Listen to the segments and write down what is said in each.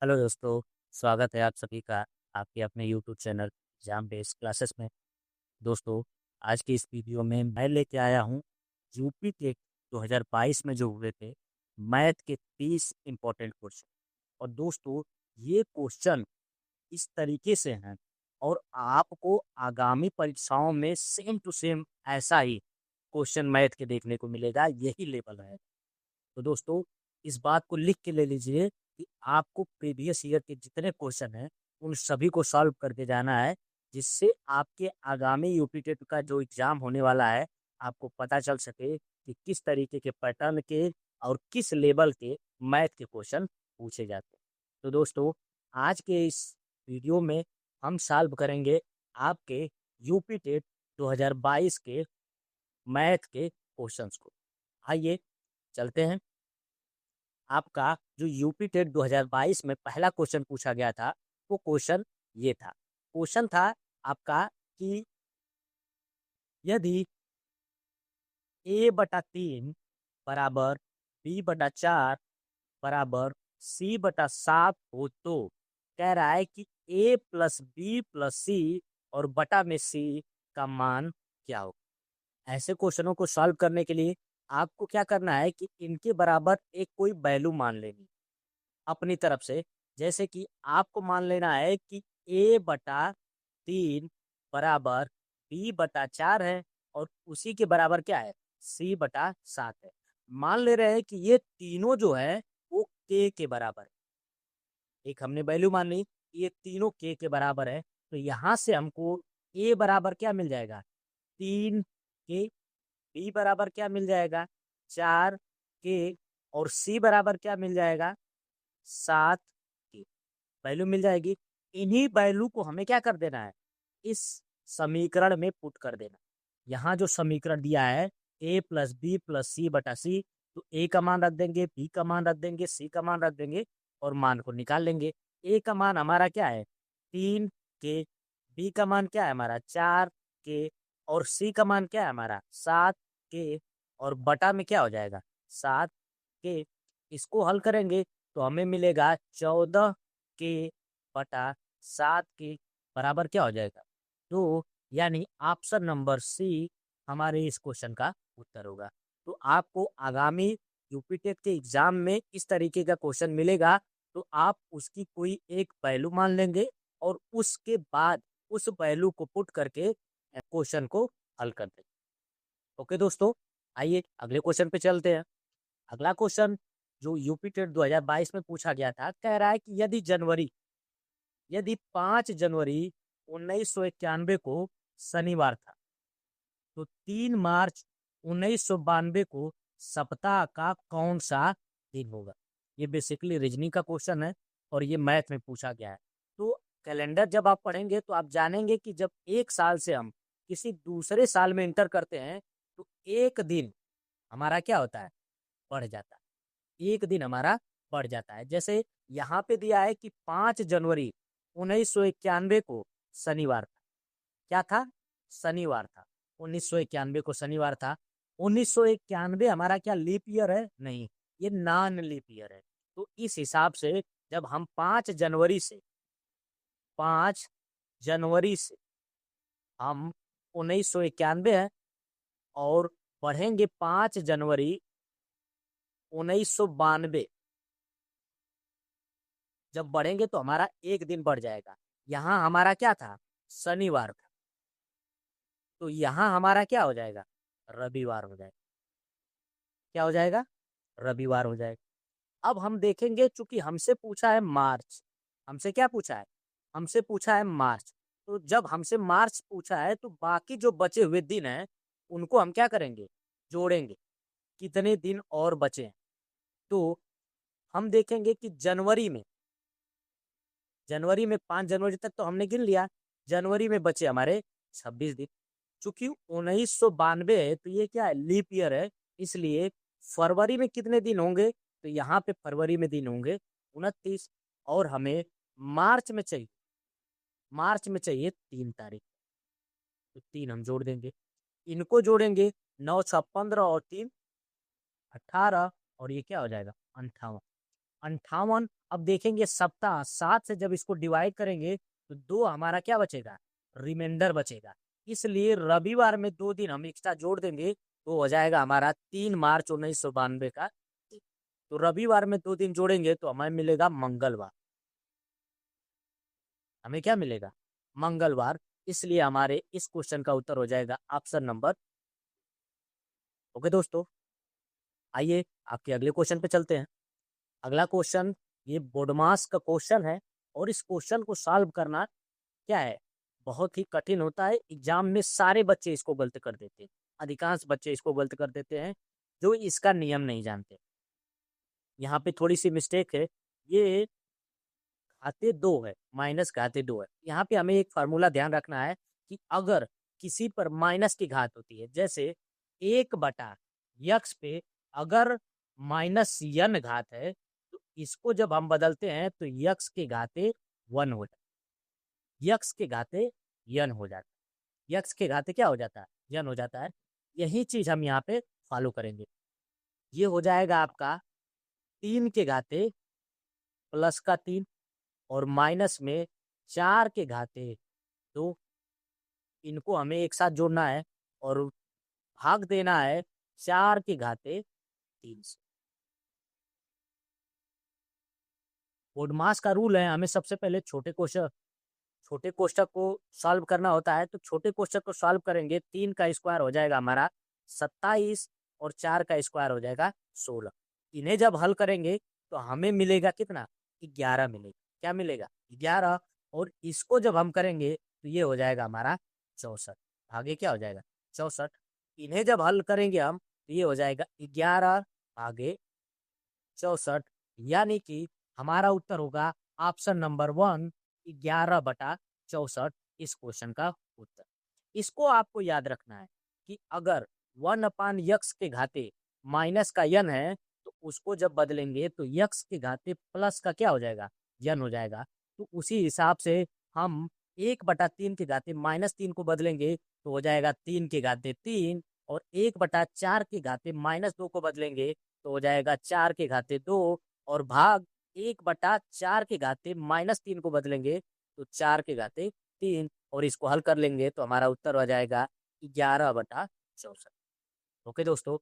Hello दोस्तों, स्वागत है आप सभी का आपके अपने YouTube channel exam based classes में। दोस्तों, आज की इस वीडियो में मैं लेके आया हूँ यूपी टेट 2022 में जो हुए थे मैथ के 30 इम्पोर्टेंट क्वेश्चन। और दोस्तों, ये क्वेश्चन इस तरीके से हैं और आपको आगामी परीक्षाओं में सेम टू सेम ऐसा ही क्वेश्चन मैथ के देखने को मिलेगा, यही लेवल है। तो दोस्तों, इस बात को लिख के ले लीजिए कि आपको प्रीवियस ईयर के जितने क्वेश्चन हैं उन सभी को सॉल्व करके जाना है, जिससे आपके आगामी यूपी टेट का जो एग्ज़ाम होने वाला है आपको पता चल सके कि किस तरीके के पैटर्न के और किस लेवल के मैथ के क्वेश्चन पूछे जाते हैं। तो दोस्तों, आज के इस वीडियो में हम सॉल्व करेंगे आपके यूपी टेट 2022 के मैथ के क्वेश्चंस को। आइए चलते हैं। आपका जो यूपी टेट 2022 में पहला क्वेश्चन पूछा गया था वो क्वेश्चन ये था। क्वेश्चन था आपका कि यदि a/3 बराबर b/4 बराबर c/7 हो तो कह रहा है कि a प्लस बी प्लस सी और बटा में c का मान क्या होगा। ऐसे क्वेश्चनों को सॉल्व करने के लिए आपको क्या करना है कि इनके बराबर एक कोई वैल्यू मान लेनी अपनी तरफ से। जैसे कि आपको मान लेना है कि a/3 बराबर b/4 है और उसी के बराबर क्या है, c/7 है। मान ले रहे हैं कि ये तीनों जो है वो k के बराबर है। एक हमने वैल्यू मान ली कि ये तीनों k के बराबर है, तो यहाँ से हमको a बराबर क्या मिल जाएगा, 3k। b बराबर क्या मिल जाएगा, 4k। और c बराबर क्या मिल जाएगा, 7 की वैल्यू मिल जाएगी। इन्हीं वैल्यू को हमें क्या कर देना है, इस समीकरण में पुट कर देना। यहाँ जो समीकरण दिया है a प्लस बी प्लस सी बटा सी, तो a का मान रख देंगे, b का मान रख देंगे, c का मान रख देंगे और मान को निकाल लेंगे। a का मान हमारा क्या है, 3k। b का मान क्या है हमारा, 4k। और c का मान क्या है हमारा, 7k। और बटा में क्या हो जाएगा, 7k। इसको हल करेंगे तो हमें मिलेगा 14k/7 के बराबर क्या हो जाएगा, तो यानी ऑप्शन नंबर सी हमारे इस क्वेश्चन का उत्तर होगा। तो आपको आगामी यूपी टेट के एग्जाम में इस तरीके का क्वेश्चन मिलेगा, तो आप उसकी कोई एक वैल्यू मान लेंगे और उसके बाद उस वैल्यू को पुट करके क्वेश्चन को हल कर देंगे। ओके दोस्तों, आइए अगले क्वेश्चन पे चलते हैं। अगला क्वेश्चन जो यूपी टेट 2022 में पूछा गया था, कह रहा है कि यदि 5 जनवरी 1991 को शनिवार था तो 3 मार्च 1992 को सप्ताह का कौन सा दिन होगा। ये बेसिकली रीजनिंग का क्वेश्चन है और ये मैथ में पूछा गया है। तो कैलेंडर जब आप पढ़ेंगे तो आप जानेंगे कि जब एक साल से हम किसी दूसरे साल में इंटर करते हैं तो एक दिन हमारा क्या होता है, बढ़ जाता है। एक दिन हमारा बढ़ जाता है। जैसे यहाँ पे दिया है कि 5 जनवरी 1991 को शनिवार था। क्या था, शनिवार था। 1991 को शनिवार था। 1991 हमारा क्या लीप ईयर है, नहीं, ये नॉन लीप ईयर है। तो इस हिसाब से जब हम 5 जनवरी से हम 1991 है और बढ़ेंगे 5 जनवरी 1992, जब बढ़ेंगे तो हमारा एक दिन बढ़ जाएगा। यहाँ हमारा क्या था, शनिवार था, तो यहाँ हमारा क्या हो जाएगा, रविवार हो जाएगा। क्या हो जाएगा, रविवार हो जाएगा। अब हम देखेंगे, चूंकि हमसे पूछा है मार्च, हमसे क्या पूछा है, हमसे पूछा है मार्च। तो जब हमसे मार्च पूछा है तो बाकी जो बचे हुए दिन हैं उनको हम क्या करेंगे, जोड़ेंगे, कितने दिन और बचे हैं। तो हम देखेंगे कि जनवरी में 5 जनवरी तक तो हमने गिन लिया। जनवरी में बचे हमारे 26 दिन। चूंकि 1992 है तो ये क्या है, लीप ईयर है, इसलिए फरवरी में कितने दिन होंगे, तो यहाँ पे फरवरी में दिन होंगे 29। और हमें मार्च में चाहिए, मार्च में चाहिए 3 तारीख, तो 3 हम जोड़ देंगे। इनको जोड़ेंगे, 9 6 15 और 3 18, और ये क्या हो जाएगा, 58। 58। अब देखेंगे सप्ताह, 7 से जब इसको डिवाइड करेंगे तो 2 हमारा क्या बचेगा, रिमाइंडर बचेगा। इसलिए रविवार में 2 दिन हम एक्स्ट्रा जोड़ देंगे तो हो जाएगा हमारा 3 मार्च 1992 का। तो रविवार में 2 दिन जोड़ेंगे तो हमें मिलेगा मंगलवार। हमें क्या मिलेगा, मंगलवार। इसलिए हमारे इस क्वेश्चन का उत्तर हो जाएगा ऑप्शन नंबर। ओके दोस्तों, आइए आपके अगले क्वेश्चन पे चलते हैं। अगला क्वेश्चन ये बोडमास का क्वेश्चन है और इस क्वेश्चन को सॉल्व करना क्या है, बहुत ही कठिन होता है। एग्जाम में सारे बच्चे इसको गलत कर देते हैं, अधिकांश बच्चे इसको गलत कर देते हैं जो इसका नियम नहीं जानते। यहाँ पे थोड़ी सी मिस्टेक है, ये घाते 2 है, माइनस घाते 2 है। यहाँ पे हमें एक फार्मूला ध्यान रखना है कि अगर किसी पर माइनस की घात होती है, जैसे 1/यक्स पे अगर माइनस यन घात है तो इसको जब हम बदलते हैं तो यक्स के घाते 1 हो जाता है, यक्स के घाते यन हो जाता है, यक्स के घाते क्या हो जाता है, यन हो जाता है। यही चीज हम यहाँ पे फॉलो करेंगे। ये हो जाएगा आपका 3 के घाते प्लस का 3 और माइनस में 4 के घाते 2। इनको हमें एक साथ जोड़ना है और भाग देना है 4 के घाते 3 से। बोडमास का रूल है, हमें सबसे पहले छोटे कोष्ठक को सॉल्व करना होता है। तो छोटे कोष्ठक को सॉल्व करेंगे, 3 का स्क्वायर हो जाएगा हमारा 27 और 4 का स्क्वायर हो जाएगा 16। इन्हें जब हल करेंगे तो हमें मिलेगा कितना, 11 मिलेगा। क्या मिलेगा, 11। और इसको जब हम करेंगे तो ये हो जाएगा हमारा 64, आगे क्या हो जाएगा 64। इन्हें जब हल करेंगे हम तो ये हो जाएगा 11 आगे 64, यानी कि हमारा उत्तर होगा ऑप्शन नंबर 1, 11/64 इस क्वेश्चन का उत्तर। इसको आपको याद रखना है कि अगर 1/यक्स के घाते माइनस का यन है तो उसको जब बदलेंगे तो यक्स के घाते प्लस का क्या हो जाएगा, यन हो जाएगा। तो उसी हिसाब से हम 1/3 के घाते -3 को बदलेंगे तो हो जाएगा 3 के घाते 3, और 1/4 के घाते -2 को बदलेंगे तो हो जाएगा 4 के घाते 2, और भाग 1/4 के घाते -3 को बदलेंगे तो 4 के घाते 3, और इसको हल कर लेंगे तो हमारा उत्तर हो जाएगा 11/64। ओके दोस्तों,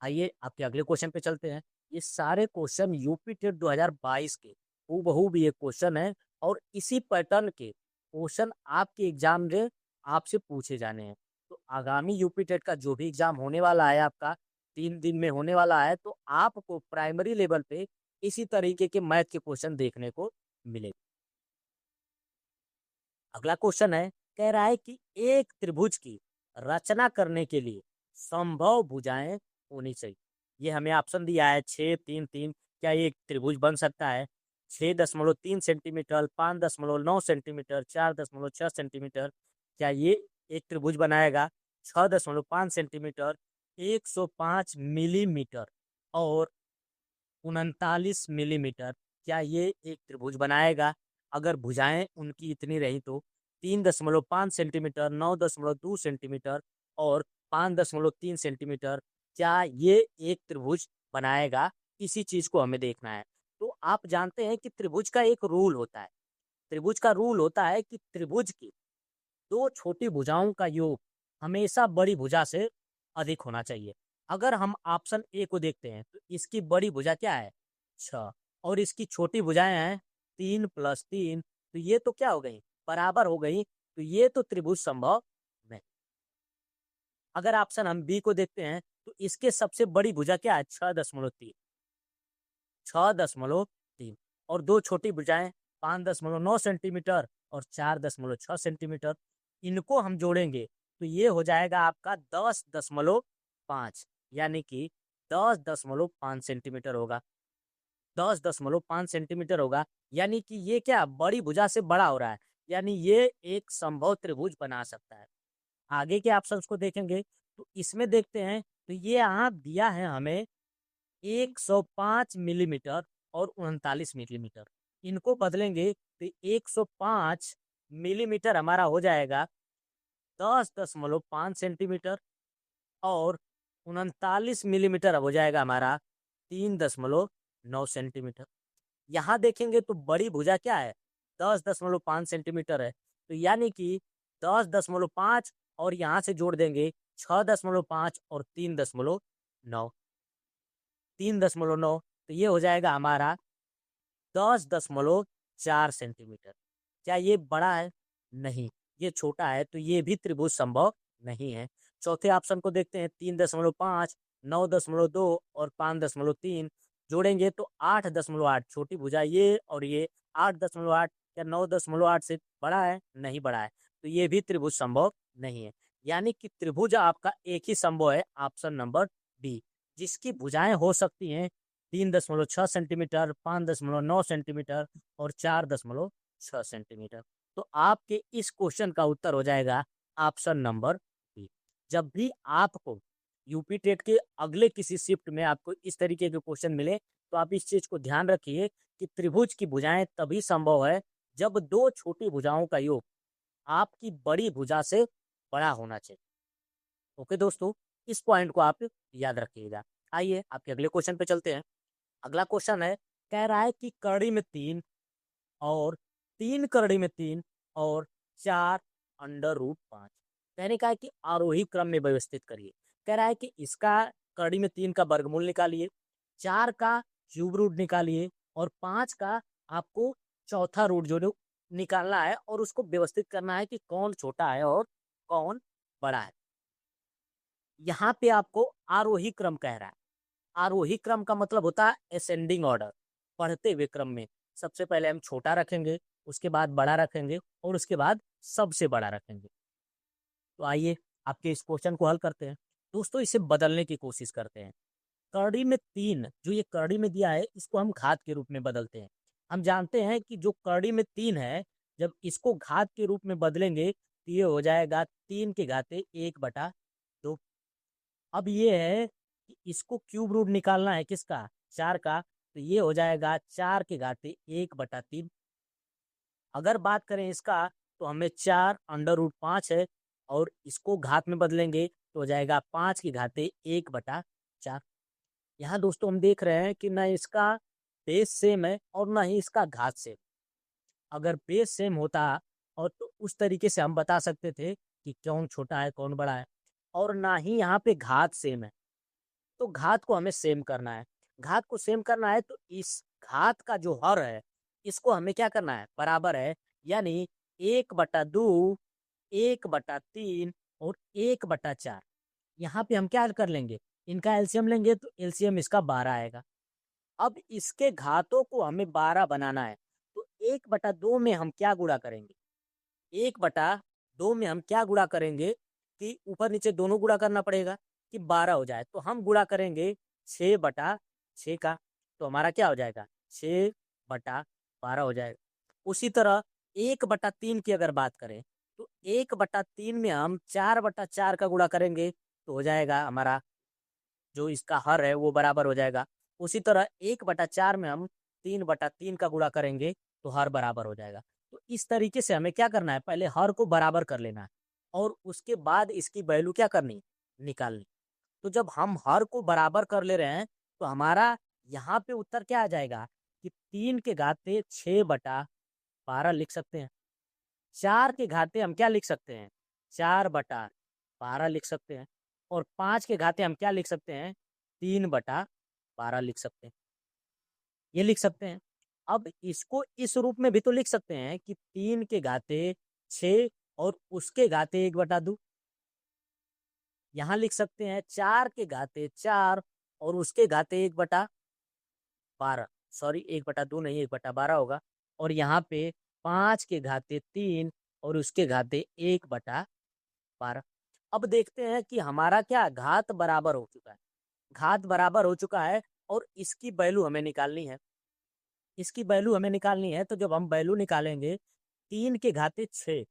आइए आपके अगले क्वेश्चन पे चलते हैं। ये सारे क्वेश्चन यूपी टेट 2022 के हूबहू भी एक क्वेश्चन है और इसी पैटर्न के क्वेश्चन आपके एग्जाम में आपसे पूछे जाने हैं। तो आगामी यूपी टेट का जो भी एग्जाम होने वाला है आपका 3 दिन में होने वाला है, तो आपको प्राइमरी लेवल पे इसी तरीके के मैथ के क्वेश्चन देखने को मिलेगा। अगला क्वेश्चन है, कह रहा है कि एक त्रिभुज की रचना करने के लिए संभव भुजाएं होनी चाहिए। ये हमें ऑप्शन दिया है 6, 3, 3। क्या ये एक त्रिभुज बन सकता है? 6.3 सेंटीमीटर, 5.9 सेंटीमीटर, 4.6 सेंटीमीटर। क्या ये एक त्रिभुज बनाएगा? 6.5 सेंटीमीटर, 105 मिलीमीटर और 39 मिलीमीटर। क्या ये एक त्रिभुज बनाएगा? अगर भुजाएं उनकी इतनी रही तो 3.5 सेंटीमीटर, 9.2 सेंटीमीटर और 5.3 सेंटीमीटर, क्या ये एक त्रिभुज बनाएगा? इसी चीज को हमें देखना है। तो आप जानते हैं कि त्रिभुज का एक रूल होता है, त्रिभुज का रूल होता है कि त्रिभुज की 2 छोटी भुजाओं का योग हमेशा बड़ी भुजा से अधिक होना चाहिए। अगर हम ऑप्शन ए को देखते हैं तो इसकी बड़ी भुजा क्या है, 6, और इसकी छोटी भुजाएं हैं 3 + 3। तो ये तो क्या हो गई, बराबर हो गई। तो ये तो त्रिभुज संभव नहीं। अगर ऑप्शन हम बी को देखते हैं तो इसके सबसे बड़ी भुजा क्या है, 6.3, 6.3, और 2 छोटी भुजाएं 5.9 सेंटीमीटर और 4.6 सेंटीमीटर। इनको हम जोड़ेंगे तो ये हो जाएगा आपका 10.5, यानी कि 10.5 सेंटीमीटर होगा, 10.5 सेंटीमीटर होगा। यानी कि ये क्या बड़ी भुजा से बड़ा हो रहा है, यानी ये एक संभव त्रिभुज बना सकता है। आगे के ऑप्शंस को देखेंगे तो इसमें देखते हैं तो ये यहाँ दिया है हमें 105 मिलीमीटर और 39 मिलीमीटर। इनको बदलेंगे तो 105 मिलीमीटर हमारा हो जाएगा 10.5 सेंटीमीटर और 39 मिलीमीटर हो जाएगा हमारा 9 सेंटीमीटर। यहाँ देखेंगे तो बड़ी भुजा क्या है, 10.5 सेंटीमीटर है। तो यानी कि 10.5 और यहाँ से जोड़ देंगे 6.5 और 3.9, 3.9, तो ये हो जाएगा हमारा 10.4 सेंटीमीटर। क्या ये बड़ा है? नहीं, ये छोटा है, तो ये भी त्रिभुज संभव नहीं है। चौथे ऑप्शन को देखते हैं, 3.5, 9.2 और 5.3 जोड़ेंगे तो 8.8, छोटी भुजा ये और ये 8.8, क्या 9.8 से बड़ा है? नहीं बड़ा है, तो ये भी त्रिभुज संभव नहीं है। यानी कि त्रिभुज आपका एक ही संभव है, ऑप्शन नंबर डी, जिसकी भुजाएं हो सकती हैं 3.6 सेंटीमीटर, 5.9 सेंटीमीटर और 4.6 सेंटीमीटर। तो आपके इस क्वेश्चन का उत्तर हो जाएगा ऑप्शन नंबर बी। जब भी आपको यूपी टेट के अगले किसी शिफ्ट में आपको इस तरीके के क्वेश्चन मिले तो आप इस चीज को ध्यान रखिए कि त्रिभुज की भुजाएं तभी संभव है जब दो छोटी भुजाओं का योग आपकी बड़ी भुजा से बड़ा होना चाहिए। ओके दोस्तों, इस पॉइंट को आप याद रखिएगा। आइए आपके अगले क्वेश्चन पे चलते हैं। अगला क्वेश्चन है, कह रहा है कि कड़ी में 3 और 3 कड़ी में 3 और 4√5। कहने का है कि आरोही क्रम में व्यवस्थित करिए। कह रहा है कि इसका कड़ी में 3 का वर्गमूल निकालिए, 4 का क्यूब रूट निकालिए और 5 का आपको चौथा रूट जो निकालना है और उसको व्यवस्थित करना है कि कौन छोटा है और कौन बड़ा है। यहाँ पे आपको आरोही क्रम कह रहा है। आरोही क्रम का मतलब होता है असेंडिंग ऑर्डर, पढ़ते हुए क्रम में सबसे पहले हम छोटा रखेंगे, उसके बाद बड़ा रखेंगे और उसके बाद सबसे बड़ा रखेंगे। तो आइए आपके इस क्वेश्चन को हल करते हैं। दोस्तों इसे बदलने की कोशिश करते हैं। कड़ी में 3 जो ये कड़ी में दिया है इसको हम घात के रूप में बदलते हैं। हम जानते हैं कि जो कड़ी में 3 है जब इसको घात के रूप में बदलेंगे तो ये हो जाएगा 3 के घाते 1/2। अब ये है कि इसको क्यूब रूट निकालना है किसका, 4 का, तो ये हो जाएगा 4 के घाते 1/3। अगर बात करें इसका तो हमें 4√5 है और इसको घात में बदलेंगे तो हो जाएगा 5 के घाते 1/4। यहाँ दोस्तों हम देख रहे हैं कि ना इसका बेस सेम है और ना ही इसका घात सेम। अगर बेस सेम होता और तो उस तरीके से हम बता सकते थे कि कौन छोटा है कौन बड़ा है, और ना ही यहाँ पे घात सेम है, तो घात को हमें सेम करना है। घात को सेम करना है तो इस घात का जो हर है इसको हमें क्या करना है, बराबर है, यानी 1/2, 1/3 और 1/4। यहाँ पे हम क्या कर लेंगे, इनका एलसीएम लेंगे तो एलसीएम इसका 12 आएगा। अब इसके घातों को हमें 12 बनाना है तो 1/2 में हम क्या गुणा करेंगे, 1/2 में हम क्या गुणा करेंगे कि ऊपर नीचे दोनों गुणा करना पड़ेगा कि 12 हो जाए। तो हम गुणा करेंगे 6/6 का, तो हमारा क्या हो जाएगा, 6/12 हो जाएगा। उसी तरह 1/3 की अगर बात करें तो 1/3 में हम 4/4 का गुणा करेंगे तो हो जाएगा हमारा जो इसका हर है वो बराबर हो जाएगा। उसी तरह 1/4 में हम 3/3 का गुणा करेंगे तो हर बराबर हो जाएगा। तो इस तरीके से हमें क्या करना है, पहले हर को बराबर कर लेना है और उसके बाद इसकी वैल्यू क्या करनी, निकालनी। तो जब हम हर को बराबर कर ले रहे हैं तो हमारा यहाँ पे उत्तर क्या आ जाएगा कि 3 के घाते 6/12 लिख सकते हैं। 4 के घाते हम क्या लिख सकते हैं, 4/12 लिख सकते हैं। और 5 के घाते हम क्या लिख सकते हैं, 3/12 लिख सकते हैं। ये लिख सकते हैं। अब इसको इस रूप में भी तो लिख सकते हैं कि 3 के घाते 6 और उसके घाते 1/2। यहाँ लिख सकते हैं 4 के घाते 4 और उसके घाते 1/12, सॉरी 1/2 नहीं 1/12 होगा। और यहाँ पे 5 के घाते 3 और उसके घाते 1/12। अब देखते हैं कि हमारा क्या घात बराबर हो चुका है, घात बराबर हो चुका है और इसकी वैल्यू हमें निकालनी है। इसकी वैल्यू हमें निकालनी है तो जब हम वैल्यू निकालेंगे 3 के घाते 6,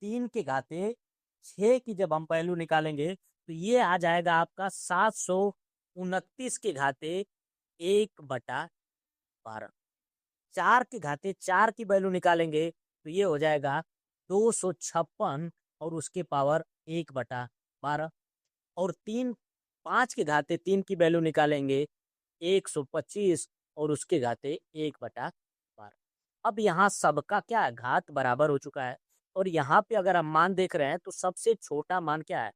3 के घाते 6 की जब हम वैल्यू निकालेंगे तो ये आ जाएगा आपका 729 के घाते 1/12। 4 के घाते 4 की वैल्यू निकालेंगे तो ये हो जाएगा 256 और उसके पावर 1/12। और 5 के घाते 3 की वैल्यू निकालेंगे 125 और उसके घाते 1/12। अब यहाँ सबका क्या है, घात बराबर हो चुका है। और यहाँ पे अगर हम मान देख रहे हैं तो सबसे छोटा मान क्या है,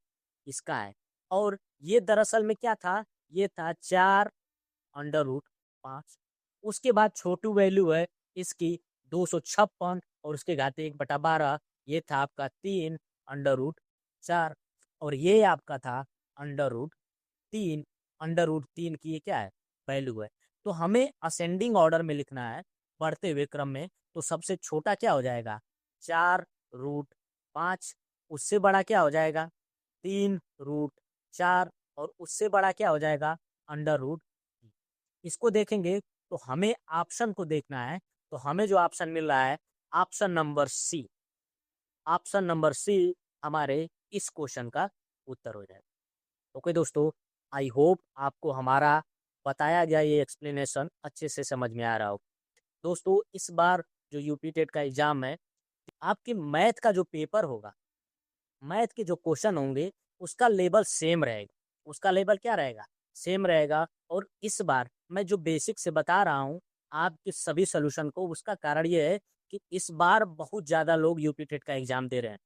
इसका है। और ये दरअसल में क्या था, ये था 4√5। उसके बाद छोटू वैल्यू है इसकी 256 और उसके घाते 1/12। ये था आपका 3√4 और ये आपका था √3। √3 की ये क्या है, वैल्यू है। तो हमें असेंडिंग ऑर्डर में लिखना है, बढ़ते हुए क्रम में। तो सबसे छोटा क्या हो जाएगा, 4√5। उससे बड़ा क्या हो जाएगा, 3√4 और उससे बड़ा क्या हो जाएगा, √। इसको देखेंगे तो हमें ऑप्शन को देखना है। तो हमें जो ऑप्शन मिल रहा है, option number C, option number C हमारे इस क्वेश्चन का उत्तर हो जाएगा। ओके दोस्तों, आई होप आपको हमारा बताया गया ये एक्सप्लेनेशन अच्छे से समझ में आ रहा हो। दोस्तों, इस बार जो यूपी टेट का एग्जाम है, आपके मैथ का जो पेपर होगा, मैथ के जो क्वेश्चन होंगे, उसका लेवल सेम रहेगा। उसका लेवल क्या रहेगा, सेम रहेगा। और इस बार मैं जो बेसिक से बता रहा हूँ आपके सभी सोल्यूशन को, उसका कारण ये है कि इस बार बहुत ज़्यादा लोग यूपी टेट का एग्जाम दे रहे हैं।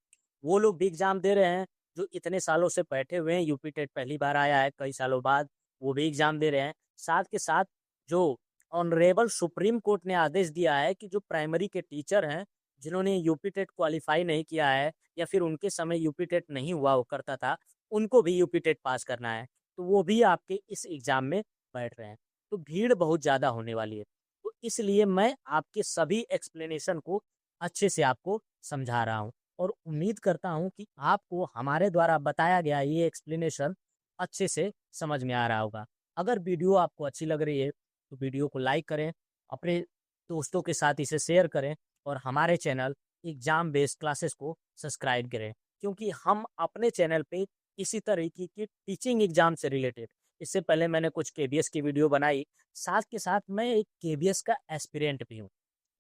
वो लोग भी एग्जाम दे रहे हैं जो इतने सालों से बैठे हुए हैं, यूपी टेट पहली बार आया है कई सालों बाद, वो भी एग्जाम दे रहे हैं। साथ के साथ जो ऑनरेबल सुप्रीम कोर्ट ने आदेश दिया है कि जो प्राइमरी के टीचर हैं, जिन्होंने यूपी टेट क्वालिफाई नहीं किया है या फिर उनके समय यूपी टेट नहीं हुआ वो करता था, उनको भी यूपी टेट पास करना है, तो वो भी आपके इस एग्जाम में बैठ रहे हैं। तो भीड़ बहुत ज़्यादा होने वाली है। तो इसलिए मैं आपके सभी एक्सप्लेनेशन को अच्छे से आपको समझा रहा हूँ और उम्मीद करता हूँ कि आपको हमारे द्वारा बताया गया ये एक्सप्लेनेशन अच्छे से समझ में आ रहा होगा। अगर वीडियो आपको अच्छी लग रही है तो वीडियो को लाइक करें, अपने दोस्तों के साथ इसे शेयर करें और हमारे चैनल एग्जाम बेस्ड क्लासेस को सब्सक्राइब करें, क्योंकि हम अपने चैनल पे इसी तरीके की टीचिंग एग्जाम से रिलेटेड, इससे पहले मैंने कुछ केबीएस की वीडियो बनाई, साथ के साथ मैं एक केबीएस का एस्पिरेंट भी हूँ।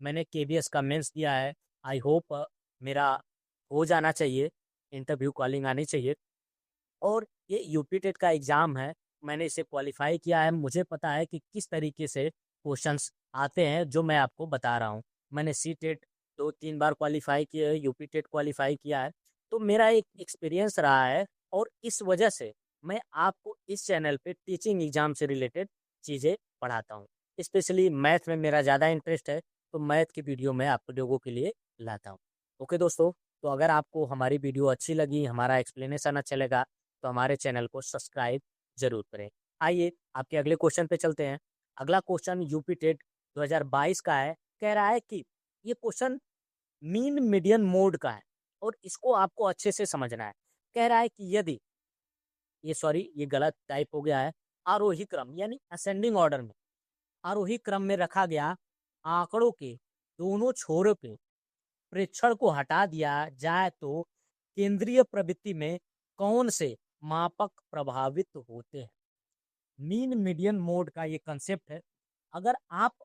मैंने केबीएस का मेंस दिया है। आई होप मेरा हो जाना चाहिए, इंटरव्यू कॉलिंग आनी चाहिए। और ये यूपी टेट का एग्ज़ाम है, मैंने इसे क्वालिफाई किया है, मुझे पता है कि किस तरीके से क्वेश्चंस आते हैं जो मैं आपको बता रहा हूँ। मैंने सी टेट 2-3 बार क्वालिफाई किया है, यूपी टेट क्वालिफाई किया है, तो मेरा एक एक्सपीरियंस रहा है। और इस वजह से मैं आपको इस चैनल पे टीचिंग एग्ज़ाम से रिलेटेड चीज़ें पढ़ाता हूँ। स्पेशली मैथ में मेरा ज़्यादा इंटरेस्ट है, तो मैथ की वीडियो मैं आप लोगों के लिए लाता हूँ। ओके दोस्तों, तो अगर आपको हमारी वीडियो अच्छी लगी, हमारा एक्सप्लेनेशन अच्छा लगा, तो हमारे चैनल को सब्सक्राइब जरूर करें। आइए आपके अगले क्वेश्चन पे चलते हैं। अगला क्वेश्चन यूपी टेट 2022 का है। कह रहा है कि ये क्वेश्चन मीन मीडियन मोड का है और इसको आपको अच्छे से समझना है। कह रहा है कि यदि ये गलत टाइप हो गया है, आरोही क्रम यानी असेंडिंग ऑर्डर में, आरोही क्रम में रखा गया आंकड़ों के दोनों छोरों पे प्रेक्षण को हटा दिया जाए तो केंद्रीय प्रवृत्ति में कौन से मापक प्रभावित होते हैं। मीन मीडियन मोड का ये कंसेप्ट है। अगर आप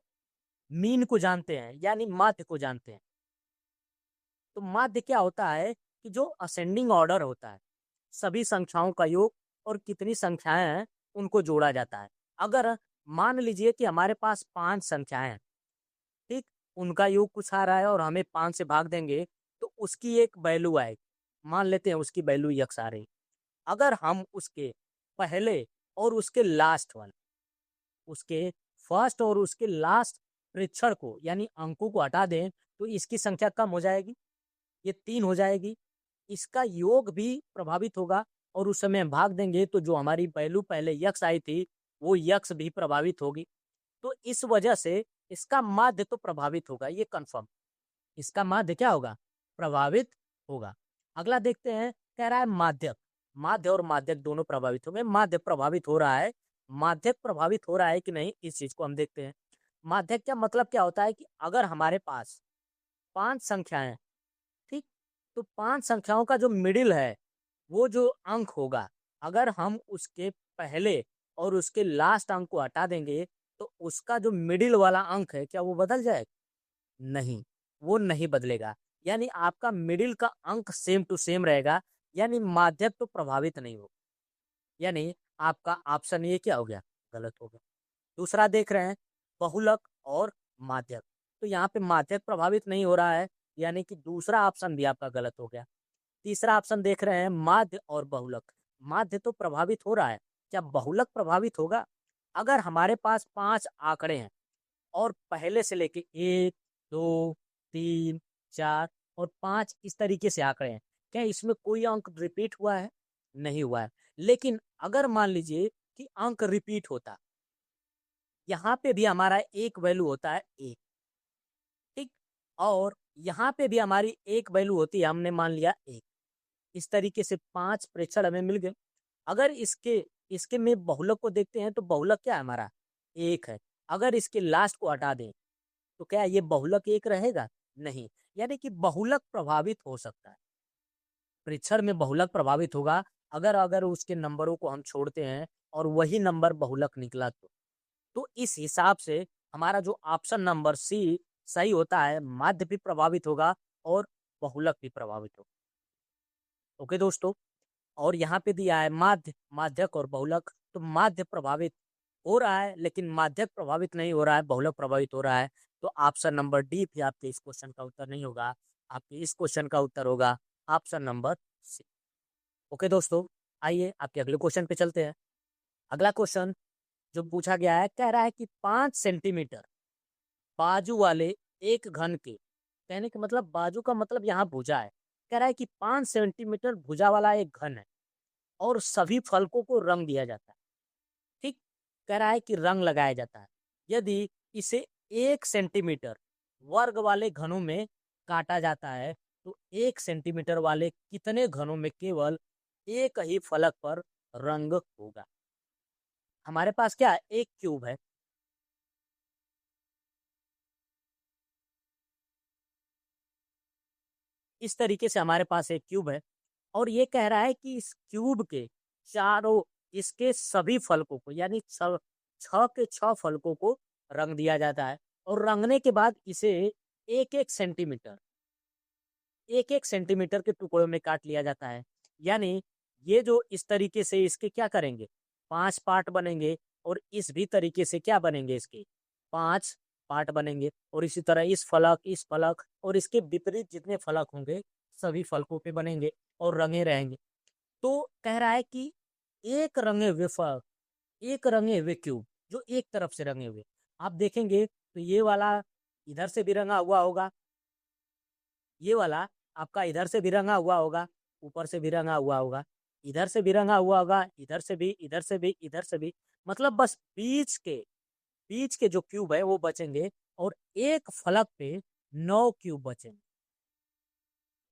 मीन को जानते हैं यानी माध्य को जानते हैं, तो माध्य क्या होता है कि जो असेंडिंग ऑर्डर होता है, सभी संख्याओं का योग और कितनी संख्याएं हैं उनको जोड़ा जाता है। अगर मान लीजिए कि हमारे पास 5 संख्याएं हैं, ठीक, उनका योग कुछ आ रहा है और हमें 5 से भाग देंगे तो उसकी एक वैल्यू आएगी। मान लेते हैं उसकी वैल्यू यक्स आ रही। अगर हम उसके पहले और उसके लास्ट वाले, उसके फर्स्ट और उसके लास्ट प्रेक्षण को यानी अंकों को हटा दें तो इसकी संख्या कम हो जाएगी, ये 3 हो जाएगी। इसका योग भी प्रभावित होगा और उस समय हम भाग देंगे तो जो हमारी वैल्यू पहले यक्स आई थी वो यक्स भी प्रभावित होगी। तो इस वजह से इसका माध्य तो प्रभावित होगा, ये कंफर्म। इसका माध्य क्या होगा, प्रभावित होगा। अगला देखते हैं, कह रहा है माध्यक। माध्य और माध्यक दोनों प्रभावित होंगे। माध्य प्रभावित हो रहा है, माध्यक प्रभावित हो रहा है कि नहीं, इस चीज को हम देखते हैं। माध्यक क्या मतलब क्या होता है कि अगर हमारे पास 5 संख्याएं, ठीक, तो 5 संख्याओं का जो मिडिल है, वो जो अंक होगा, अगर हम उसके पहले और उसके लास्ट अंक को हटा देंगे तो उसका जो मिडिल वाला अंक है क्या वो बदल जाएगा, नहीं, वो नहीं बदलेगा। यानी आपका मिडिल का अंक सेम टू सेम रहेगा, यानी माध्यक तो प्रभावित नहीं होगा। यानी आपका ऑप्शन ये क्या हो गया, गलत हो गया। दूसरा देख रहे हैं बहुलक और माध्यक। तो यहाँ पे माध्यक प्रभावित नहीं हो रहा है, यानी कि दूसरा ऑप्शन भी आपका गलत हो गया। तीसरा ऑप्शन देख रहे हैं माध्य और बहुलक। माध्य तो प्रभावित हो रहा है, क्या बहुलक प्रभावित होगा? अगर हमारे पास 5 आंकड़े हैं और पहले से लेके 1, 2, 3, 4 और 5 इस तरीके से आंकड़े हैं, क्या इसमें कोई अंक रिपीट हुआ है? नहीं हुआ है। लेकिन अगर मान लीजिए कि अंक रिपीट होता, यहाँ पे भी हमारा एक वैल्यू होता है 1, ठीक, और यहाँ पे भी हमारी एक वैल्यू होती है, हमने मान लिया 1। इस तरीके से 5 प्रेक्षण हमें मिल गए। अगर इसके इसके में बहुलक को देखते हैं तो बहुलक क्या है हमारा? 1 है। अगर इसके लास्ट को हटा दें तो क्या ये बहुलक 1 रहेगा? नहीं। यानी कि बहुलक प्रभावित हो सकता है, प्रेक्षण में बहुलक प्रभावित होगा अगर अगर उसके नंबरों को हम छोड़ते हैं और वही नंबर बहुलक निकला तो इस हिसाब से हमारा जो ऑप्शन नंबर सी सही होता है, माध्य भी प्रभावित होगा और बहुलक भी प्रभावित होगा। ओके दोस्तों, और यहाँ पे दिया है माध्य, माध्यक और बहुलक। तो माध्य प्रभावित हो रहा है लेकिन माध्यक प्रभावित नहीं हो रहा है, बहुलक प्रभावित हो रहा है। तो ऑप्शन नंबर डी भी आपके इस क्वेश्चन का उत्तर नहीं होगा, आपके इस क्वेश्चन का उत्तर होगा ऑप्शन नंबर सी। ओके दोस्तों, आइए आपके अगले क्वेश्चन पे चलते हैं। अगला क्वेश्चन जो पूछा गया है, कह रहा है कि 5 सेंटीमीटर बाजू वाले एक घन के, कहने का मतलब बाजू का मतलब यहाँ भुजा है। कह रहा है कि 5 सेंटीमीटर भुजा वाला एक घन है और सभी फलकों को रंग दिया जाता है, ठीक। कह रहा है कि रंग लगाया जाता है। यदि इसे 1 सेंटीमीटर वर्ग वाले घनों में काटा जाता है तो 1 सेंटीमीटर वाले कितने घनों में केवल एक ही फलक पर रंग होगा? हमारे पास क्या है? एक क्यूब है। इस तरीके से हमारे पास एक क्यूब है और ये कह रहा है कि इस क्यूब के चारों, इसके सभी फलकों को, यानी 6 के 6 फलकों को रंग दिया जाता है और रंगने के बाद इसे एक एक सेंटीमीटर के टुकड़ों में काट लिया जाता है। यानी ये जो इस तरीके से इसके क्या करेंगे, 5 पार्ट बनेंगे और इस भी तरीके से क्या बनेंगे, इसके 5 पार्ट बनेंगे और इसी तरह इस फलक और इसके विपरीत जितने फलक होंगे सभी फलकों पे बनेंगे और रंगे रहेंगे। तो कह रहा है कि एक रंगे हुए फलक, एक रंगे हुए क्यूब जो एक तरफ से रंगे हुए, आप देखेंगे तो ये वाला इधर से भी रंगा हुआ होगा, ये वाला आपका इधर से भी रंगा हुआ होगा, ऊपर से भी रंगा हुआ होगा, इधर से भी रंगा हुआ होगा, इधर से भी, इधर से भी, इधर से भी। मतलब बस बीच के जो क्यूब है वो बचेंगे और एक फलक पे 9 क्यूब बचेंगे।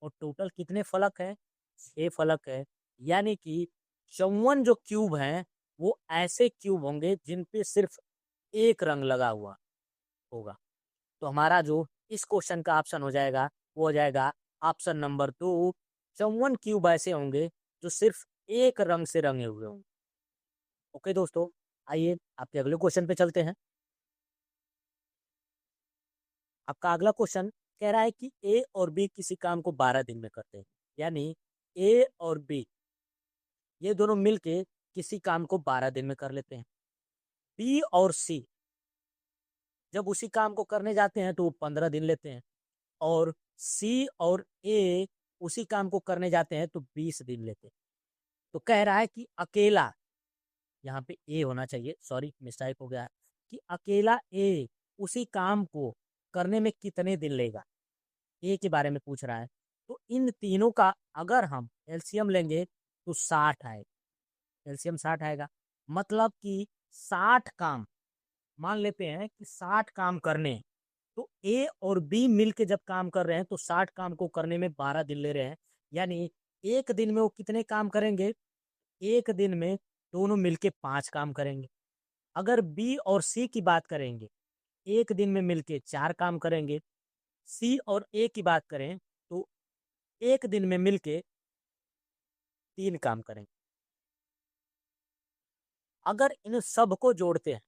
और टोटल कितने फलक है? 6 फलक है। यानी कि 54 जो क्यूब हैं वो ऐसे क्यूब होंगे जिन पे सिर्फ एक रंग लगा हुआ होगा। तो हमारा जो इस क्वेश्चन का ऑप्शन हो जाएगा वो हो जाएगा ऑप्शन नंबर 2। 54 क्यूब ऐसे होंगे जो सिर्फ एक रंग से रंगे हुए होंगे। ओके दोस्तों, आइए आपके अगले क्वेश्चन पे चलते हैं। आपका अगला क्वेश्चन कह रहा है कि ए और बी किसी काम को 12 दिन में करते हैं। यानी ए और बी ये दोनों मिलके किसी काम को 12 दिन में कर लेते हैं। बी और सी जब उसी काम को करने जाते हैं तो वो 15 दिन लेते हैं और सी और ए उसी काम को करने जाते हैं तो 20 दिन लेते हैं। तो कह रहा है कि अकेला, यहाँ पे ए होना चाहिए, सॉरी मिस्टेक हो गया है, कि अकेला ए उसी काम को करने में कितने दिन लेगा, ए के बारे में पूछ रहा है। तो इन तीनों का अगर हम एलसीएम लेंगे तो 60 आएगा, एलसीएम 60 आएगा। मतलब कि 60 काम, मान लेते हैं कि 60 काम करने हैं तो ए और बी मिलके जब काम कर रहे हैं तो 60 काम को करने में 12 दिन ले रहे हैं। यानी एक दिन में वो कितने काम करेंगे? एक दिन में दोनों मिलके 5 काम करेंगे। अगर बी और सी की बात करेंगे, एक दिन में मिलके 4 काम करेंगे। सी और ए की बात करें तो एक दिन में मिलके 3 काम करेंगे। अगर इन सबको जोड़ते हैं,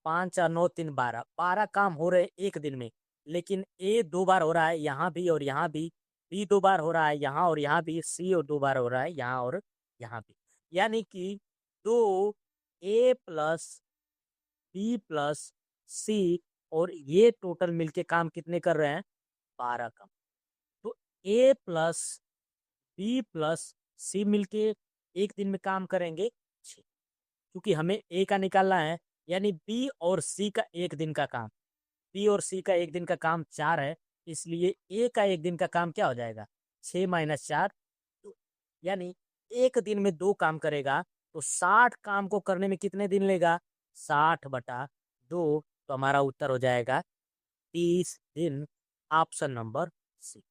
5 4 9 3 12, 12 काम हो रहे एक दिन में, लेकिन ए 2 बार हो रहा है यहाँ भी और यहाँ भी, बी 2 बार हो रहा है यहाँ और यहाँ भी, सी और 2 बार हो रहा है यहाँ और यहाँ भी। यानी कि 2 ए प्लस बी प्लस सी, और ये टोटल मिलके काम कितने कर रहे हैं? 12 काम। तो ए प्लस बी प्लस सी मिलके एक दिन में काम करेंगे 6, क्योंकि हमें ए का निकालना है, यानी बी और सी का एक दिन का काम। बी और सी का एक दिन का काम 4 है, इसलिए ए का एक दिन का काम क्या हो जाएगा? 6 - 4, यानी एक दिन में 2 काम करेगा, तो 60 काम को करने में कितने दिन लेगा? 60/2। तो हमारा उत्तर हो जाएगा 30 दिन, ऑप्शन नंबर सी।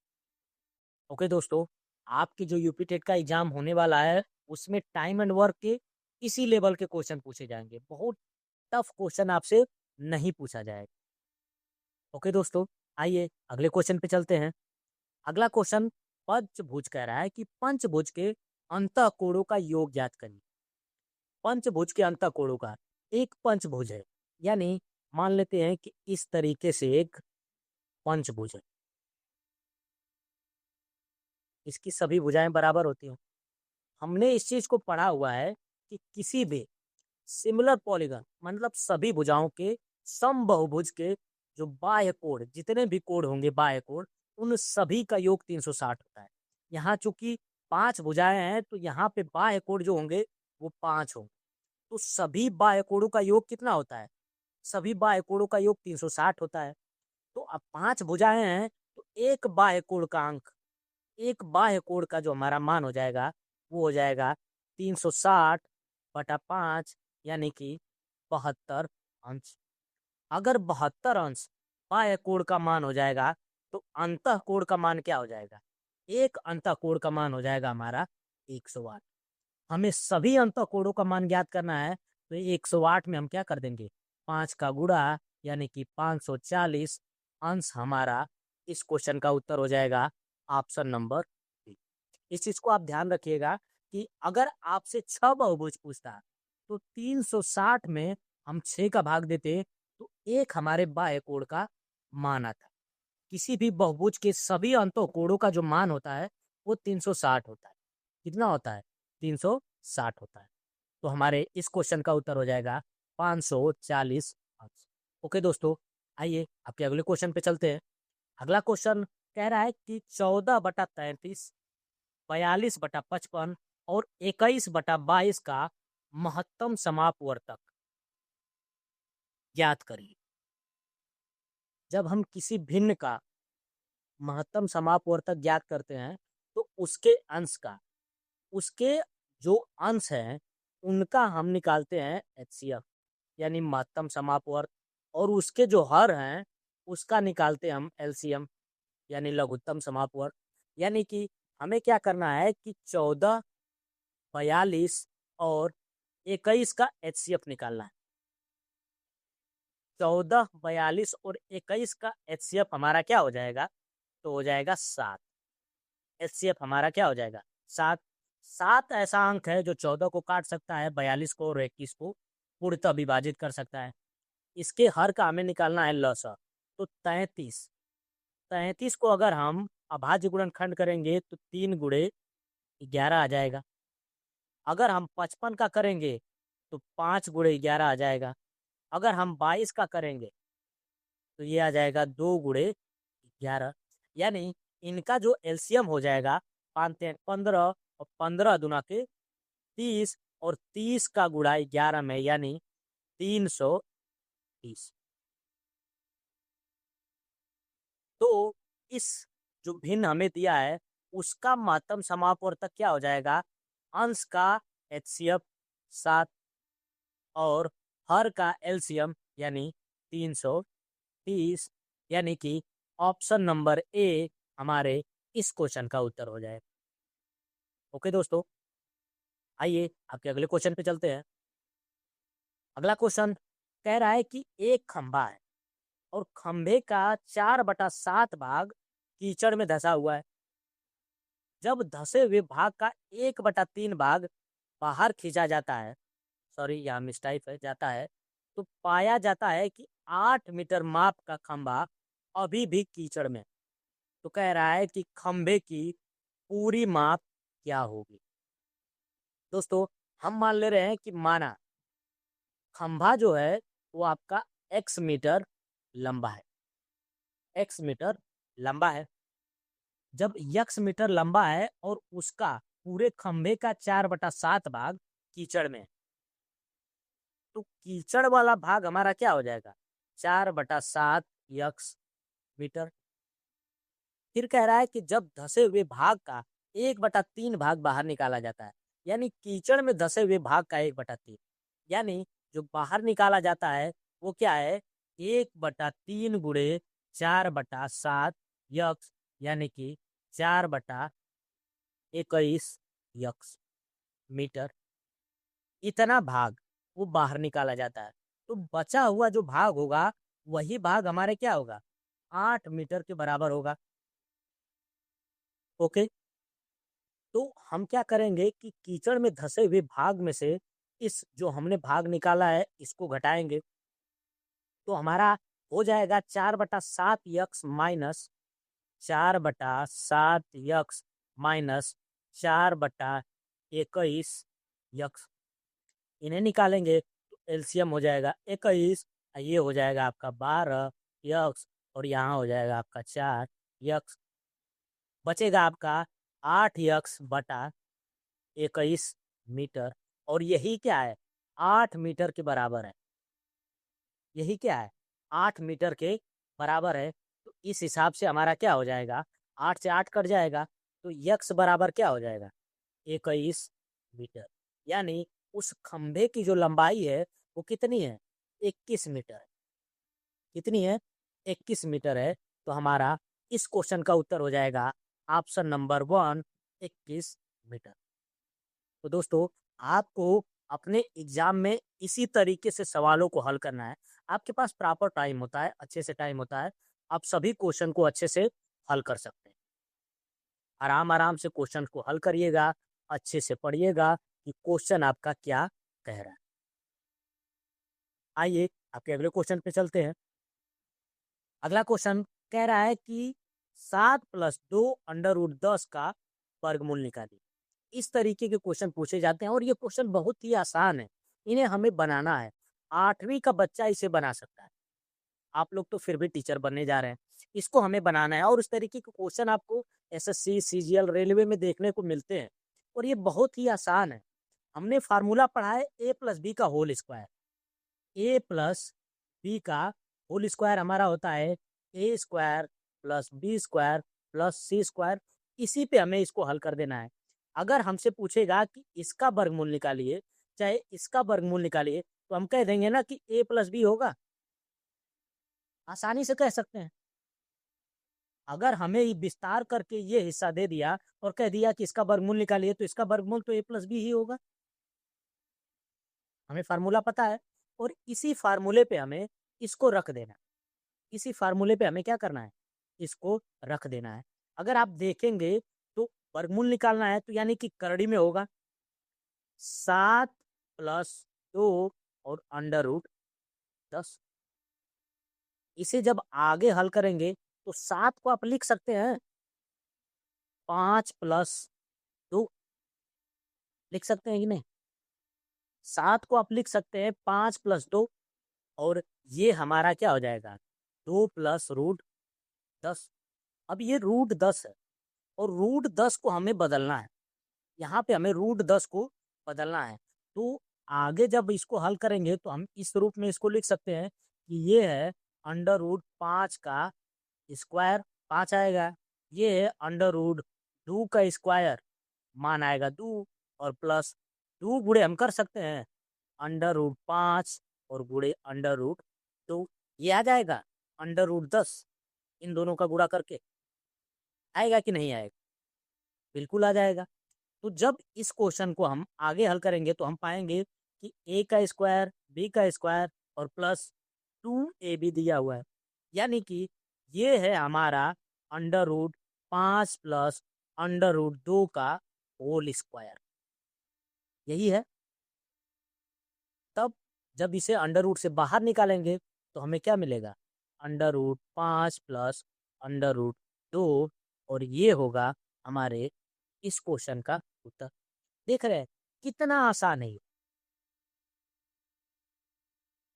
ओके दोस्तों, आपकी जो यूपी टेट का एग्जाम होने वाला है, उसमें टाइम एंड वर्क के इसी लेवल के क्वेश्चन पूछे जाएंगे, बहुत टफ क्वेश्चन आपसे नहीं पूछा जाएगा। ओके दोस्तों, आइए अगले क्वेश्चन पे चलते हैं। अगला क्वेश्चन पंचभुज कह रहा है कि पंचभुज के अंतःकोणों का योग ज्ञात करिए। पंचभुज के अंतःकोणों का, एक पंचभुज है, यानी मान लेते हैं कि इस तरीके से एक पंचभुज है, इसकी सभी भुजाएं बराबर होती हैं। हमने इस चीज को पढ़ा हुआ है कि किसी भी सिमिलर पॉलीगन, मतलब सभी भुजाओं के समबाहुभुज के जो बाह्य कोण, जितने भी कोण होंगे बाह्य कोण, उन सभी का योग 360 होता है। यहाँ चूंकि 5 भुजाएं हैं, तो यहाँ पे बाह्य कोण जो होंगे वो 5 होंगे। तो सभी बाह्य कोणों का योग कितना होता है? सभी बाह्य कोणों का योग 360 होता है। तो अब 5 भुजाएं हैं, तो एक बाह्य कोण का अंक, एक बाह्य कोण का जो हमारा मान हो जाएगा, वो हो जाएगा 360/5, यानी कि 72 अंश। अगर 72 अंश बाह्य कोण का मान हो जाएगा, तो अंतः कोण का मान क्या हो जाएगा? एक अंतः कोण का मान हो जाएगा हमारा 108। हमें सभी अंतः कोणों का मान ज्ञात करना है, तो 108 में हम क्या कर देंगे? 5 का गुणा, यानी कि 540 अंश हमारा इस क्वेश्चन का उत्तर हो जाएगा, ऑप्शन नंबर बी। इस चीज को आप ध्यान रखिएगा कि अगर आपसे 6 बहुभुज पूछता, तो 360 में हम 6 का भाग देते, तो एक हमारे बाह्य कोण का मान आता। किसी भी बहुभुज के सभी अंतः कोणों का जो मान होता है वो 360 होता है। कितना होता है? 360 होता है। तो हमारे इस क्वेश्चन का उत्तर हो जाएगा 540 अंश। ओके दोस्तों, आइए आपके अगले क्वेश्चन पे चलते हैं। अगला क्वेश्चन कह रहा है कि 14/33, 42/55 और 21/22 का महत्तम समापवर्तक ज्ञात करिए। जब हम किसी भिन्न का महत्तम समापवर्तक ज्ञात करते हैं, तो उसके अंश का, उसके जो अंश हैं उनका हम निकालते हैं एचसीएफ, यानी महत्तम समापवर्त, और उसके जो हर हैं उसका निकालते हैं हम एलसीएम, यानी लघुत्तम समापवर्त। यानी कि हमें क्या करना है कि 14, 42 और 21 का एचसीएफ निकालना है। 14, 42 और 21 का एचसीएफ हमारा क्या हो जाएगा? तो हो जाएगा 7। एचसीएफ हमारा क्या हो जाएगा? 7। 7 ऐसा अंक है जो 14 को काट सकता है, 42 को और 21 को पूर्णतः विभाजित कर सकता है। इसके हर का हमें निकालना है लसा, तो 33। 33 को अगर हम अभाज्य गुणनखंड करेंगे, तो 3 गुणे 11 आ जाएगा। अगर हम 55 का करेंगे, तो 5 गुणे 11 आ जाएगा। अगर हम 22 का करेंगे, तो ये आ जाएगा 2 गुणे 11। यानी इनका जो एलसीएम हो जाएगा 5×15, और 15 दुना के 30, और 30 का गुणा 11 में, यानी 330। तो इस जो भिन्न हमें दिया है, उसका महत्तम समापवर्तक क्या हो जाएगा? अंश का एचसीएफ 7 और हर का एलसीएम, यानी 330, यानी कि ऑप्शन नंबर ए हमारे इस क्वेश्चन का उत्तर हो जाए। ओके दोस्तों, आइए आपके अगले क्वेश्चन पे चलते हैं। अगला क्वेश्चन कह रहा है कि एक खंभा है और खंभे का 4/7 भाग कीचड़ में धंसा हुआ है। जब धसे हुए भाग का 1/3 भाग बाहर खींचा जाता है, सॉरी यहाँ मिस्टाइप है, जाता है, तो पाया जाता है कि 8 मीटर माप का खंभा अभी भी कीचड़ में। तो कह रहा है कि खंभे की पूरी माप क्या होगी। दोस्तों, हम मान ले रहे हैं कि माना खंभा जो है वो आपका x मीटर लंबा है, x मीटर लंबा है। जब x मीटर लंबा है और उसका पूरे खंभे का 4/7 भाग कीचड़ में है, तो कीचड़ वाला भाग हमारा क्या हो जाएगा, 4/7 यक्स मीटर। फिर कह रहा है कि जब धसे हुए भाग का 1/3 भाग बाहर निकाला जाता है, यानी कीचड़ में धसे हुए भाग का 1/3, यानी जो बाहर निकाला जाता है वो क्या है, 1/3 गुणे 4/7 यक्स, यानी कि 4/21 यक्स मीटर। इतना भाग वो बाहर निकाला जाता है। तो बचा हुआ जो भाग होगा वही भाग हमारे क्या होगा, 8 मीटर के बराबर होगा। ओके, तो हम क्या करेंगे कि कीचड़ में धसे हुए भाग में से इस जो हमने भाग निकाला है इसको घटाएंगे, तो हमारा हो जाएगा 4/7 माइनस 4/7 माइनस 4/21 यक्स। इन्हें निकालेंगे तो एलसीएम हो जाएगा 21, ये हो जाएगा आपका 12 यक्स, और यहाँ हो जाएगा आपका 4 यक्स। बचेगा आपका 8 यक्स/21 मीटर, और यही क्या है, 8 मीटर के बराबर है। यही क्या है, 8 मीटर के बराबर है। तो इस हिसाब से हमारा क्या हो जाएगा, 8 से 8 कट जाएगा, तो यक्स बराबर क्या हो जाएगा, 21 मीटर। यानी उस खंभे की जो लंबाई है वो कितनी है, 21 मीटर है। कितनी है, 21 मीटर है। तो हमारा इस क्वेश्चन का उत्तर हो जाएगा ऑप्शन नंबर 1, 21 मीटर। तो दोस्तों, आपको अपने एग्जाम में इसी तरीके से सवालों को हल करना है। आपके पास प्रॉपर टाइम होता है, अच्छे से टाइम होता है, आप सभी क्वेश्चन को अच्छे से हल कर सकते हैं। आराम आराम से क्वेश्चन को हल करिएगा, अच्छे से पढ़िएगा कि क्वेश्चन आपका क्या कह रहा है। आइए आपके अगले क्वेश्चन पे चलते हैं। अगला क्वेश्चन कह रहा है कि 7+2 √10 का वर्गमूल निकालिए। इस तरीके के क्वेश्चन पूछे जाते हैं और ये क्वेश्चन बहुत ही आसान है, इन्हें हमें बनाना है। 8वीं का बच्चा इसे बना सकता है, आप लोग तो फिर भी टीचर बनने जा रहे हैं, इसको हमें बनाना है। और इस तरीके के क्वेश्चन आपको एसएससी, सीजीएल, रेलवे में देखने को मिलते हैं, और ये बहुत ही आसान है। हमने फार्मूला पढ़ा है a+b का होल स्क्वायर। a+b का होल स्क्वायर हमारा होता है a² + b² + c²। इसी पे हमें इसको हल कर देना है। अगर हमसे पूछेगा कि इसका वर्गमूल निकालिए, चाहे इसका वर्गमूल निकालिए, तो हम कह देंगे ना कि a+b होगा, आसानी से कह सकते हैं। अगर हमें विस्तार करके ये हिस्सा दे दिया और कह दिया कि इसका वर्गमूल निकालिए, तो इसका वर्गमूल तो a+b ही होगा। हमें फार्मूला पता है, और इसी फार्मूले पे हमें इसको रख देना है। इसी फार्मूले पे हमें क्या करना है, इसको रख देना है। अगर आप देखेंगे तो वर्गमूल निकालना है, तो यानी कि करड़ी में होगा 7+2 और √10। इसे जब आगे हल करेंगे तो 7 को आप लिख सकते हैं 5+2, लिख सकते हैं कि नहीं, 7 को आप लिख सकते हैं 5+2, और ये हमारा क्या हो जाएगा, 2 + √10। अब ये √10 है, और √10 को हमें बदलना है। यहाँ पे हमें √10 को बदलना है। तो आगे जब इसको हल करेंगे तो हम इस रूप में इसको लिख सकते हैं कि ये है √5 का स्क्वायर, 5 आएगा। ये है √2 का स्क्वायर, मान आएगा 2, और प्लस 2 गुणे हम कर सकते हैं √5 और गुणे √2, ये आ जाएगा √10। इन दोनों का गुणा करके आएगा कि नहीं आएगा, बिल्कुल आ जाएगा। तो जब इस क्वेश्चन को हम आगे हल करेंगे तो हम पाएंगे कि a का स्क्वायर, b का स्क्वायर और प्लस 2ab दिया हुआ है, यानी कि ये है हमारा √5 + √2 का होल स्क्वायर, यही है। तब जब इसे अंडर रूट से बाहर निकालेंगे तो हमें क्या मिलेगा, √5 + √2, और ये होगा हमारे इस क्वेश्चन का उत्तर। देख रहे हैं कितना आसान है ये।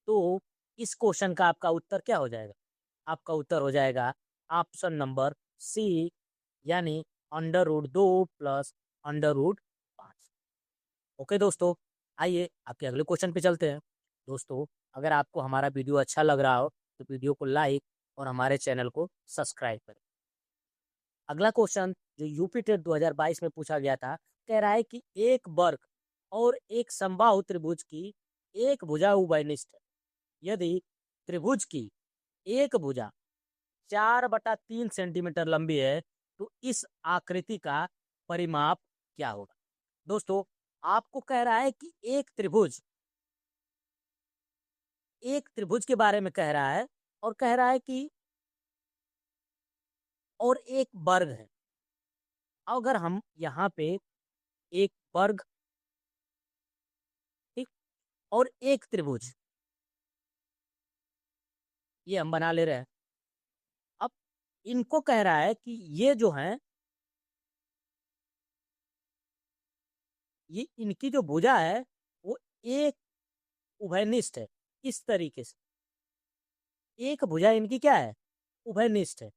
तो इस क्वेश्चन का आपका उत्तर क्या हो जाएगा? आपका उत्तर हो जाएगा ऑप्शन नंबर सी, यानी √2 प्लस √5। ओके दोस्तों, आइए आपके अगले क्वेश्चन पे चलते हैं। दोस्तों, अगर आपको हमारा वीडियो अच्छा लग रहा हो तो वीडियो को लाइक और हमारे चैनल को सब्सक्राइब करें। अगला क्वेश्चन जो यूपी टेट 2022 में पूछा गया था, कह रहा है कि एक वर्ग और एक समबाहु त्रिभुज की एक भुजा उभयनिष्ठ है। यदि त्रिभुज की एक भुजा 4/3 सेंटीमीटर लंबी है तो इस आकृति का परिमाप क्या होगा? दोस्तों, आपको कह रहा है कि एक त्रिभुज के बारे में कह रहा है और कह रहा है कि और एक वर्ग है। अगर हम यहाँ पे एक वर्ग, ठीक, और एक त्रिभुज, ये हम बना ले रहे हैं। अब इनको कह रहा है कि ये जो है, ये इनकी जो भुजा है वो एक उभयनिष्ठ है। इस तरीके से एक भुजा इनकी क्या है? उभयनिष्ठ है।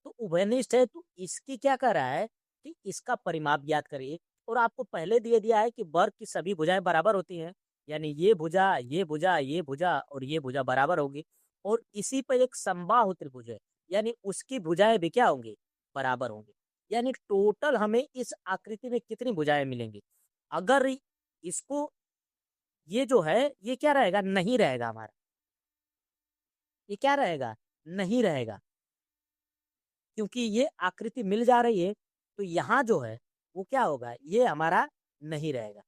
तो उभयनिष्ठ है तो इसकी क्या कर रहा है कि इसका परिमाप ज्ञात करिए। और आपको पहले दिए दिया है कि वर्ग की सभी भुजाएं बराबर होती हैं, यानी ये भुजा, ये भुजा, ये भुजा और ये भुजा बराबर होगी। और इसी पर एक समबाहु त्रिभुज है, यानी उसकी भुजाएं भी क्या होंगी? बराबर होंगी। यानी टोटल हमें इस आकृति में कितनी भुजाएं मिलेंगी? अगर इसको, ये जो है ये क्या रहेगा? नहीं रहेगा हमारा। ये क्या रहेगा? नहीं रहेगा, क्योंकि ये आकृति मिल जा रही है। तो यहाँ जो है वो क्या होगा? ये हमारा नहीं रहेगा,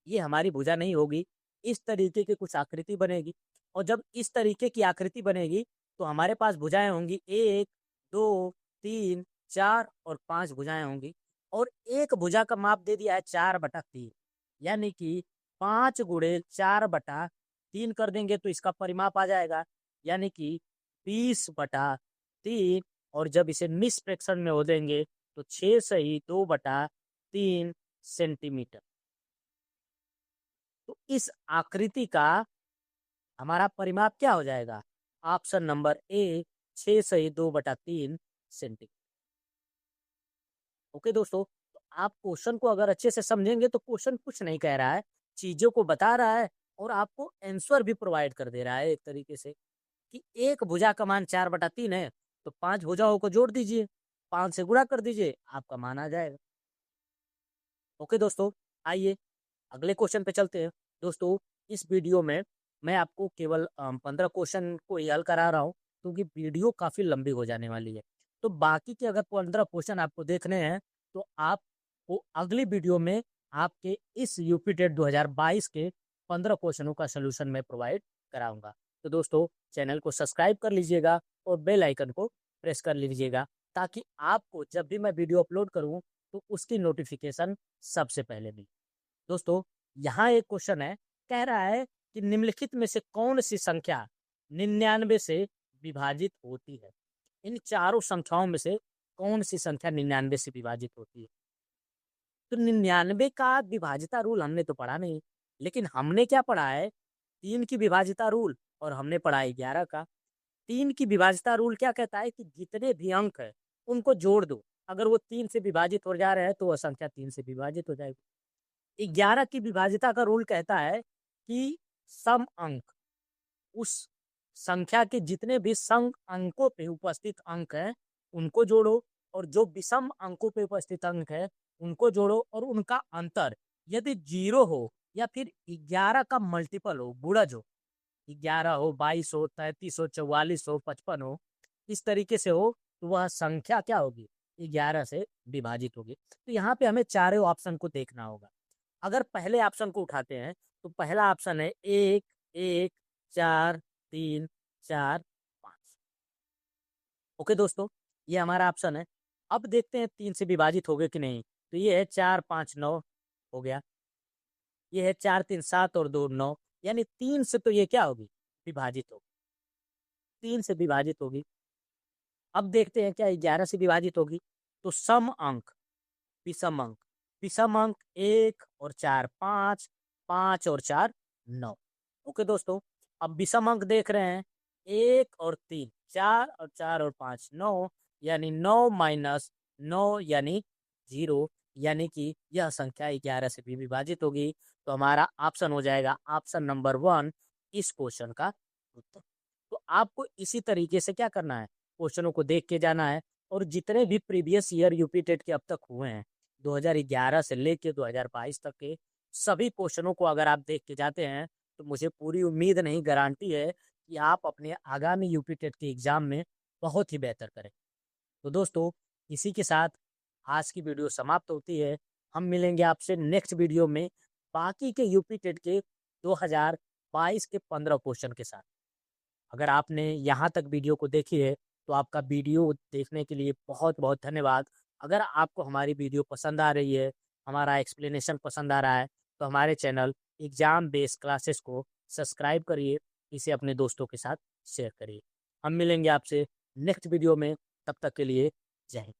ये हमारी भुजा नहीं होगी। इस तरीके की कुछ आकृति बनेगी। और जब इस तरीके की आकृति बनेगी तो हमारे पास भुजाएं होंगी 1, 2, 3, 4 और 5 भुजाएं होंगी। और एक भुजा का माप दे दिया है 4/3, यानी कि 5 × 4/3 कर देंगे तो इसका परिमाप आ जाएगा, यानी कि 20/3। और जब इसे निष्प्रेक्षण में हो देंगे तो 6 सही 2/3 सेंटीमीटर। तो इस आकृति का हमारा परिमाप क्या हो जाएगा? ऑप्शन नंबर ए, 6 सही 2/3 सेंटीमीटर। ओके दोस्तों, तो आप क्वेश्चन को अगर अच्छे से समझेंगे तो क्वेश्चन कुछ नहीं कह रहा है, चीजों को बता रहा है और आपको आंसर भी प्रोवाइड कर दे रहा है एक तरीके से, कि एक भुजा का मान 4/3 है तो 5 भुजाओं को जोड़ दीजिए, 5 से गुणा कर दीजिए, आपका मान आ जाएगा। ओके दोस्तों, आइए अगले क्वेश्चन पे चलते हैं। दोस्तों, इस वीडियो में मैं आपको केवल 15 क्वेश्चन को ही हल करा रहा हूँ, क्योंकि वीडियो काफ़ी लंबी हो जाने वाली है। तो बाकी के अगर 15 क्वेश्चन आपको देखने हैं तो आपको अगली वीडियो में आपके इस यूपी टेट 2022 के 15 क्वेश्चनों का सोल्यूशन मैं प्रोवाइड कराऊंगा। तो दोस्तों, चैनल को सब्सक्राइब कर लीजिएगा और बेल आइकन को प्रेस कर लीजिएगा, ताकि आपको जब भी मैं वीडियो अपलोड करूँ तो उसकी नोटिफिकेशन सबसे पहले मिले। दोस्तों, यहाँ एक क्वेश्चन है, कह रहा है कि निम्नलिखित में से कौन सी संख्या 99 से विभाजित होती है? इन चारों संख्याओं में से कौन सी संख्या 99 से विभाजित होती है? तो 99 का विभाजिता रूल हमने तो पढ़ा नहीं, लेकिन हमने क्या पढ़ा है? 3 की विभाजिता रूल, और हमने पढ़ा है 11 का। 3 की विभाजिता रूल क्या कहता है कि जितने भी अंक है उनको जोड़ दो, अगर वो 3 से विभाजित हो जा रहे हैं तो वह संख्या 3 से विभाजित हो जाएगी। 11 की विभाजिता का रूल कहता है कि सम अंक, उस संख्या के जितने भी सम अंकों पे उपस्थित अंक हैं उनको जोड़ो, और जो विषम अंकों पे उपस्थित अंक है उनको जोड़ो, और उनका अंतर यदि 0 हो या फिर 11 का मल्टीपल हो, गुणज हो, 11 हो, 22 हो, 33 हो, 44 हो, 55 हो, इस तरीके से हो, तो वह संख्या क्या होगी? 11 से विभाजित होगी। तो यहाँ पे हमें चारों ऑप्शन को देखना होगा। अगर पहले ऑप्शन को उठाते हैं तो पहला ऑप्शन है 1, 1, 4, 3, 4, 5। ओके दोस्तों, ये हमारा ऑप्शन है। अब देखते हैं 3 से विभाजित हो गए कि नहीं। तो ये है 4, 5, 9 हो गया। ये है 4, 3, 7 और 2, 9, यानी 3 से तो ये क्या होगी? विभाजित होगी, 3 से विभाजित होगी। अब देखते हैं क्या 11 से विभाजित होगी। तो सम अंक, विषम अंक, विषम अंक 1 और 4 5, 5 और 4 9। ओके दोस्तों, अब विषम अंक देख रहे हैं, 1 और 3, 4 और 5, 9, यानी 9 - 9 यानी 0, यानी कि यह संख्या 11 से भी विभाजित होगी। तो हमारा ऑप्शन हो जाएगा ऑप्शन नंबर 1 इस क्वेश्चन का उत्तर। तो आपको इसी तरीके से क्या करना है, क्वेश्चनों को देख के जाना है, और जितने भी प्रीवियस ईयर यूपी टेट के अब तक हुए हैं 2011 से लेके 2022 तक के सभी क्वेश्चनों को अगर आप देख के जाते हैं, तो मुझे पूरी उम्मीद नहीं, गारंटी है कि आप अपने आगामी यूपी टेट के एग्जाम में बहुत ही बेहतर करें। तो दोस्तों, इसी के साथ आज की वीडियो समाप्त होती है। हम मिलेंगे आपसे नेक्स्ट वीडियो में बाकी के यूपी टेट के 2022 के 15 क्वेश्चन के साथ। अगर आपने यहाँ तक वीडियो को देखी है तो आपका वीडियो देखने के लिए बहुत बहुत धन्यवाद। अगर आपको हमारी वीडियो पसंद आ रही है, हमारा एक्सप्लेनेशन पसंद आ रहा है, तो हमारे चैनल एग्जाम बेस्ड क्लासेस को सब्सक्राइब करिए, इसे अपने दोस्तों के साथ शेयर करिए। हम मिलेंगे आपसे नेक्स्ट वीडियो में, तब तक के लिए जय हिंद।